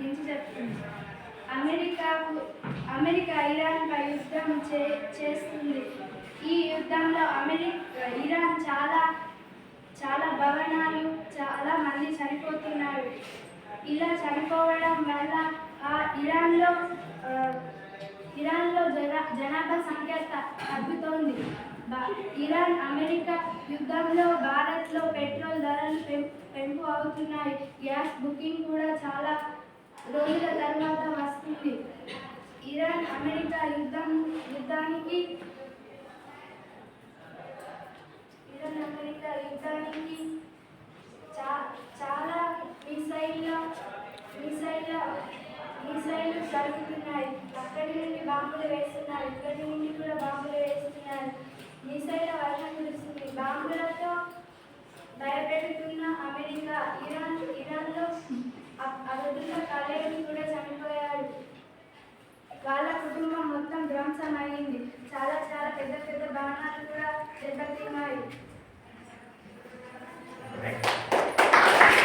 గురించి చెప్తుంది. అమెరికా ఇరాన్పై యుద్ధం చేస్తుంది. ఈ యుద్ధంలో ఇరాన్ చాలా భవనాలు, చాలా మంది చనిపోతున్నారు. ఇలా చనిపోవడం వల్ల ఇరాన్లో జనాభా సంఖ్య తగ్గుతోంది. ఇరాన్ అమెరికా యుద్ధంలో భారత్లో పెట్రోల్ ధరలు పెంపు అవుతున్నాయి. గ్యాస్ బుకింగ్ కూడా చాలా రోజుల తర్వాత వస్తుంది. ఇరాన్ అమెరికా యుద్ధానికి చాలా మిసైళ్ళు జరుగుతున్నాయి. అక్కడి నుండి బాంబులు వేస్తున్నారు, ఇక్కడి నుండి కూడా బాంబులు వేస్తున్నారు. మిసైళ్ళ వర్షం కురుస్తుంది. బాంబులతో భయపెడుతున్న అమెరికా ఇరాన్లో అబద్ధుల కలేవి కూడా చనిపోయారు. వాళ్ళ కుటుంబం మొత్తం ధ్వంసమైంది. చాలా పెద్ద భవనాలు కూడా దెబ్బతిన్నాయి.